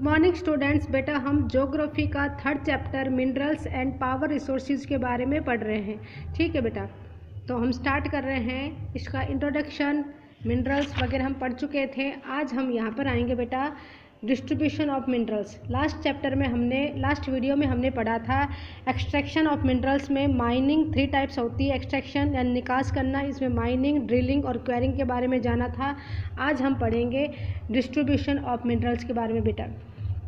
Morning students. बेटा हम geography का third chapter minerals and power resources के बारे में पढ़ रहे हैं। ठीक है बेटा, तो हम स्टार्ट कर रहे हैं। इसका इंट्रोडक्शन, मिनरल्स वगैरह हम पढ़ चुके थे। आज हम यहाँ पर आएंगे बेटा distribution of minerals. Last video में हमने पढ़ा था एक्सट्रैक्शन ऑफ मिनरल्स में माइनिंग 3 टाइप्स होती है। एक्सट्रैक्शन यानी निकास करना, इसमें माइनिंग, ड्रिलिंग और क्वेरिंग के बारे में जाना था। आज हम पढ़ेंगे डिस्ट्रीब्यूशन ऑफ मिनरल्स के बारे में बेटा।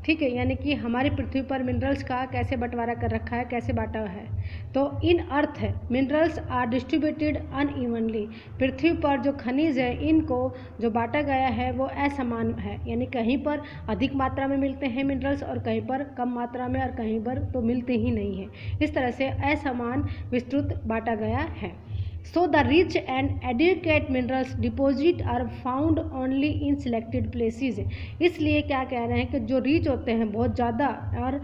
ठीक है, यानी कि हमारी पृथ्वी पर मिनरल्स का कैसे बंटवारा कर रखा है, कैसे बांटा है। तो इन earth minerals are distributed unevenly. पृथ्वी पर जो खनिज है इनको जो बांटा गया है वो असमान है, यानी कहीं पर अधिक मात्रा में मिलते हैं मिनरल्स और कहीं पर कम मात्रा में और कहीं पर तो मिलते ही नहीं है। इस तरह से असमान विस्तृत बांटा गया है। So the rich and adequate minerals deposit are found only in selected places। इसलिए क्या कह रहे हैं कि जो रिच होते हैं बहुत ज़्यादा और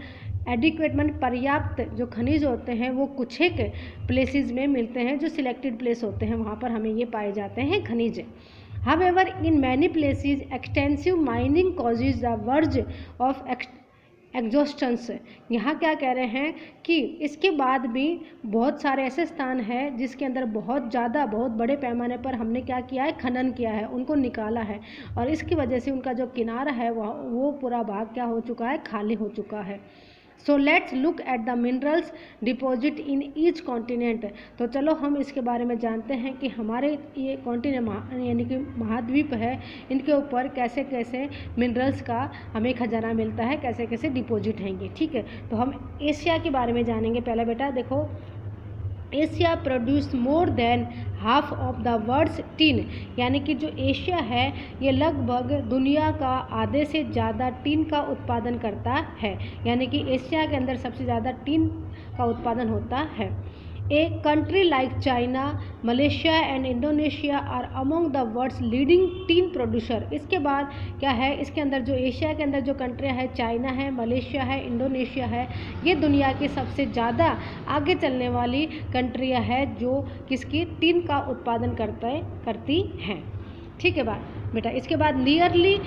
एडिक्वेट मान पर्याप्त जो खनिज होते हैं वो कुछ एक प्लेसेस में मिलते हैं, जो सिलेक्टेड प्लेस होते हैं वहाँ पर हमें ये पाए जाते हैं खनिज। However, in many places extensive mining causes the verge of एग्जॉस्टेंस। यहाँ क्या कह रहे हैं कि इसके बाद भी बहुत सारे ऐसे स्थान हैं जिसके अंदर बहुत बड़े पैमाने पर हमने क्या किया है, खनन किया है, उनको निकाला है और इसकी वजह से उनका जो किनारा है वो पूरा भाग क्या हो चुका है, खाली हो चुका है। So let's look at the minerals deposit in each continent. तो चलो हम इसके बारे में जानते हैं कि हमारे ये कॉन्टिनेंट यानी कि महाद्वीप है, इनके ऊपर कैसे कैसे मिनरल्स का हमें खजाना मिलता है, कैसे कैसे डिपॉजिट हैं ये। ठीक है, तो हम एशिया के बारे में जानेंगे। पहले बेटा देखो, Asia produce more than half of the world's tin. यानी कि जो एशिया है ये लगभग दुनिया का आधे से ज़्यादा टिन का उत्पादन करता है। यानी कि एशिया के अंदर सबसे ज़्यादा टिन का उत्पादन होता है। A country like China, Malaysia and Indonesia are among the world's leading tin producer. इसके बाद क्या है, इसके अंदर जो एशिया के अंदर जो कंट्रियाँ है, चाइना है, मलेशिया है, इंडोनेशिया है, ये दुनिया की सबसे ज़्यादा आगे चलने वाली कंट्रियाँ है जो किसकी टिन का उत्पादन करती हैं। ठीक है बेटा, इसके बाद nearly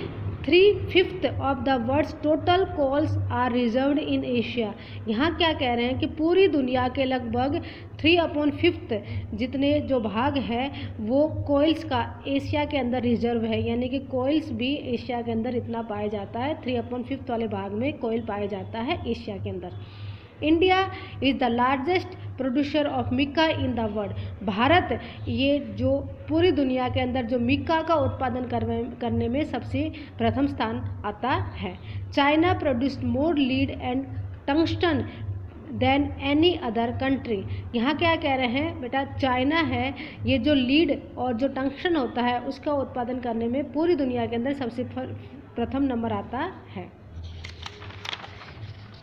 3/5 of the world's total coals are reserved in Asia. यहाँ क्या कह रहे हैं कि पूरी दुनिया के लगभग 3/5 जितने जो भाग है वो कोयल्स का एशिया के अंदर रिजर्व है। यानी कि कोयल्स भी एशिया के अंदर इतना पाया जाता है, 3/5 वाले भाग में कोयल पाया जाता है एशिया के अंदर। India is the largest producer of mica in the world. Bharat ये जो पूरी दुनिया के अंदर जो मिका का उत्पादन करने में सबसे प्रथम स्थान आता है। China produce more lead and tungsten than any other country. यहाँ क्या कह रहे हैं बेटा, चाइना है ये जो लीड और जो टंगस्टन होता है उसका उत्पादन करने में पूरी दुनिया के अंदर सबसे प्रथम नंबर आता है।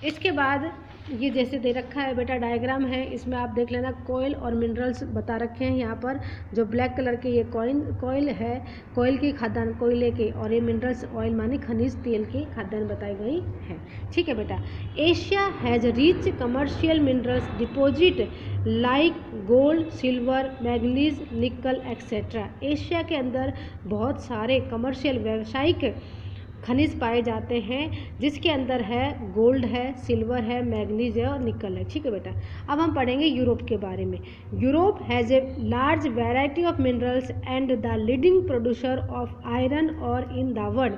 इसके बाद ये जैसे दे रखा है बेटा डायग्राम है, इसमें आप देख लेना कोयल और मिनरल्स बता रखे हैं। यहाँ पर जो ब्लैक कलर के ये कोयल है, कोयल की खाद्यान्न कोयले के, और ये मिनरल्स ऑयल माने खनिज तेल की खाद्यान्न बताई गई है। ठीक है बेटा, Asia has rich commercial minerals deposit like gold, silver, manganese, निकल एक्सेट्रा। एशिया के अंदर बहुत सारे कमर्शियल व्यावसायिक खनिज पाए जाते हैं जिसके अंदर है गोल्ड है, सिल्वर है, मैग्नीज है और निकल है। ठीक है बेटा, अब हम पढ़ेंगे यूरोप के बारे में। Europe has a large variety of minerals and the leading producer of iron और इन द वर्ल्ड।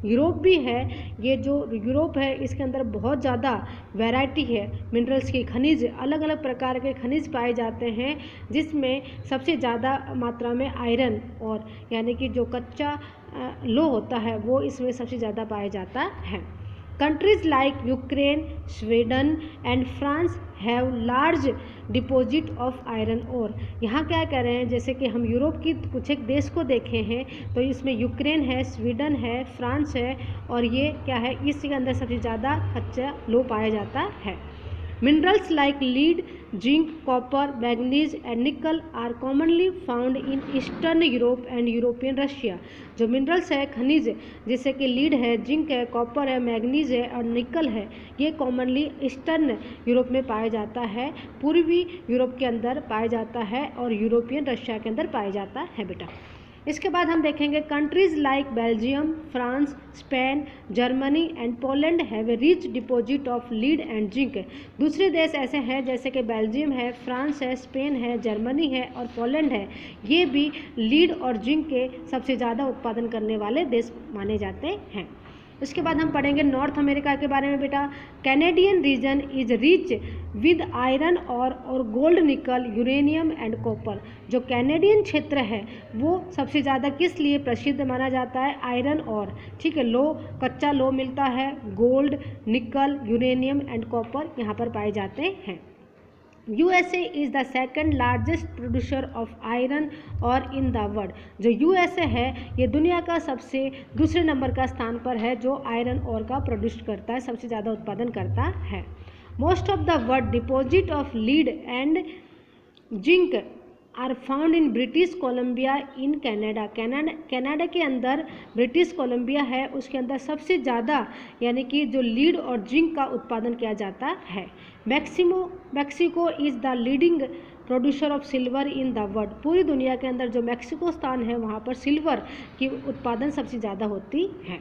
यूरोप भी है, ये जो यूरोप है इसके अंदर बहुत ज़्यादा वैरायटी है मिनरल्स की, खनिज अलग अलग प्रकार के खनिज पाए जाते हैं जिसमें सबसे ज़्यादा मात्रा में आयरन और यानी कि जो कच्चा लो होता है वो इसमें सबसे ज़्यादा पाया जाता है। Countries like Ukraine, Sweden and France have large deposit of iron ore. यहाँ क्या कह रहे हैं, जैसे कि हम यूरोप की कुछ एक देश को देखे हैं तो इसमें यूक्रेन है, स्वीडन है, फ्रांस है और ये क्या है, इसके अंदर सबसे ज़्यादा कच्चा लो पाया जाता है। Minerals like lead, zinc, copper, manganese and nickel are commonly found in eastern Europe and European Russia. जो मिनरल्स है खनिज जैसे कि लीड है, जिंक है, कॉपर है, मैग्नीज है और निकल है, ये कॉमनली ईस्टर्न यूरोप में पाया जाता है, पूर्वी यूरोप के अंदर पाया जाता है और यूरोपियन रशिया के अंदर पाया जाता है बेटा। इसके बाद हम देखेंगे countries like Belgium, France, Spain, Germany and Poland have a rich deposit of lead and zinc. दूसरे देश ऐसे हैं जैसे कि बेल्जियम है, फ्रांस है, स्पेन है, जर्मनी है और पोलैंड है, ये भी लीड और जिंक के सबसे ज़्यादा उत्पादन करने वाले देश माने जाते हैं। उसके बाद हम पढ़ेंगे नॉर्थ अमेरिका के बारे में बेटा। Canadian region is rich with iron और gold, nickel, uranium and copper. जो कैनेडियन क्षेत्र है वो सबसे ज़्यादा किस लिए प्रसिद्ध माना जाता है? आयरन और, ठीक है, कच्चा लो मिलता है, gold, nickel, uranium and copper यहाँ पर पाए जाते हैं। USA is the second largest producer of iron और इन द वर्ल्ड। जो USA है ये दुनिया का सबसे दूसरे नंबर का स्थान पर है जो आयरन और का प्रोड्यूस करता है, सबसे ज़्यादा उत्पादन करता है। Most of the world deposit of lead and zinc are found in British Columbia in Canada. Canada के अंदर ब्रिटिश कोलंबिया है, उसके अंदर सबसे ज़्यादा यानी कि जो लीड और जिंक का उत्पादन किया जाता है। Mexico is the leading producer of silver in the world. पूरी दुनिया के अंदर जो मैक्सिको स्थान है वहाँ पर सिल्वर की उत्पादन सबसे ज़्यादा होती है।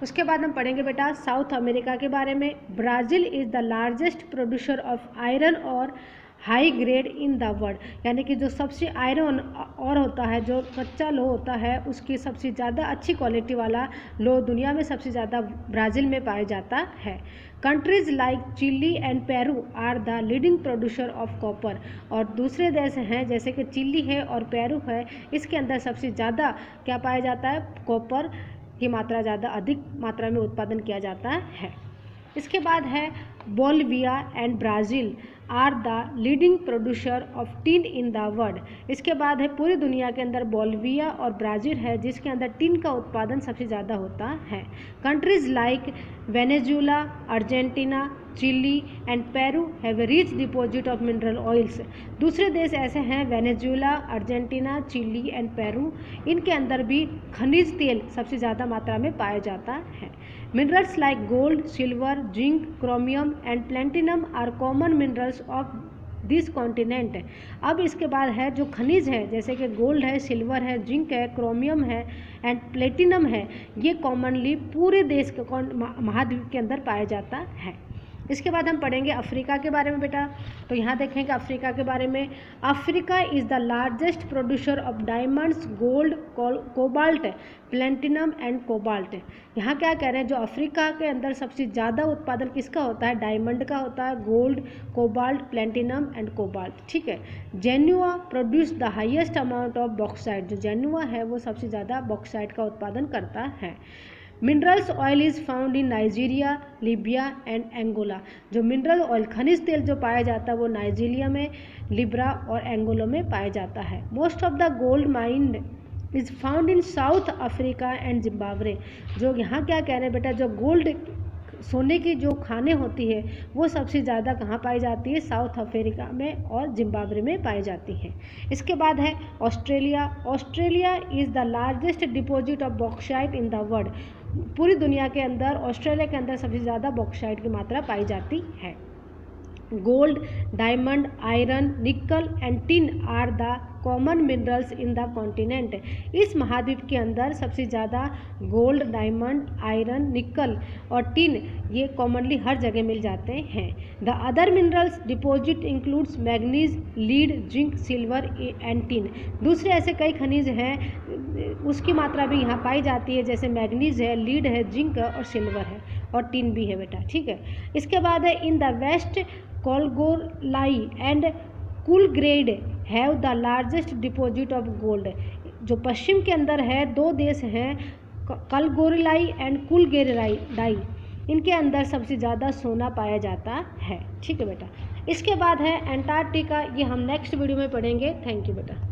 उसके बाद हम पढ़ेंगे बेटा साउथ अमेरिका के बारे में। Brazil is the largest producer of iron और high grade in the world, यानी कि जो सबसे आयरन और होता है, जो कच्चा लो होता है, उसकी सबसे ज़्यादा अच्छी क्वालिटी वाला लो दुनिया में सबसे ज़्यादा ब्राज़ील में पाया जाता है। Countries like Chile and Peru are the leading producer of copper. और दूसरे देश हैं जैसे कि चिली है और पेरू है, इसके अंदर सबसे ज़्यादा क्या पाया जाता है? कॉपर की मात्रा ज़्यादा अधिक मात्रा में उत्पादन किया जाता है। इसके बाद है Bolivia and Brazil are the leading producer of tin in the world. इसके बाद है पूरी दुनिया के अंदर बोलिविया और ब्राज़ील है जिसके अंदर टिन का उत्पादन सबसे ज़्यादा होता है। Countries like Venezuela, Argentina, Chile and Peru have a rich deposit of mineral oils. दूसरे देश ऐसे हैं Venezuela, Argentina, Chile and Peru, इनके अंदर भी खनिज तेल सबसे ज़्यादा मात्रा में पाया जाता है। Minerals like gold, silver, zinc, chromium and platinum are common minerals of this continent. अब इसके बाद है जो खनिज है जैसे कि गोल्ड है, सिल्वर है, जिंक है, क्रोमियम है एंड प्लेटिनम है, ये कॉमनली पूरे देश के महाद्वीप के अंदर पाया जाता है। इसके बाद हम पढ़ेंगे अफ्रीका के बारे में बेटा। तो यहाँ देखेंगे अफ्रीका के बारे में। Africa is the largest producer of diamonds, gold, cobalt, platinum and cobalt. यहाँ क्या कह रहे हैं, जो अफ्रीका के अंदर सबसे ज़्यादा उत्पादन किसका होता है? डायमंड का होता है, gold, cobalt, platinum and cobalt, ठीक है। Guinea produce the highest amount of bauxite. जो जेनुआ है वो सबसे ज़्यादा बॉक्साइट का उत्पादन करता है। Minerals oil is found in Nigeria, Libya and Angola. जो मिनरल ऑयल खनिज तेल जो पाया जाता है वो नाइजीरिया में, लिब्रा और एंगोला में पाया जाता है। Most of the gold mine is found in south Africa and Zimbabwe. जो यहाँ क्या कह रहे हैं बेटा, जो गोल्ड सोने की जो खाने होती है वो सबसे ज़्यादा कहाँ पाई जाती है? साउथ अफ्रीका में और जिम्बाब्वे में पाई जाती है। इसके बाद है Australia. Australia is the largest deposit of bauxite in the world. पूरी दुनिया के अंदर ऑस्ट्रेलिया के अंदर सबसे ज़्यादा बॉक्साइट की मात्रा पाई जाती है। Gold, diamond, iron, nickel and tin are the common minerals in the continent. इस महाद्वीप के अंदर सबसे ज़्यादा गोल्ड, डायमंड, आयरन, निकल और टिन ये कॉमनली हर जगह मिल जाते हैं। The other minerals deposit includes manganese, lead, zinc, silver and tin. दूसरे ऐसे कई खनिज हैं उसकी मात्रा भी यहाँ पाई जाती है, जैसे मैग्नीज है, लीड है, जिंक और सिल्वर है और टिन भी है बेटा, ठीक है। इसके बाद है in the west Kalgoorlie and Coolgardie have the largest deposit of gold. जो पश्चिम के अंदर है दो देश हैं कलगोरलाई एंड कुलगेराई, इनके अंदर सबसे ज़्यादा सोना पाया जाता है, ठीक है बेटा। इसके बाद है एंटार्क्टिका, ये हम नेक्स्ट वीडियो में पढ़ेंगे। थैंक यू बेटा।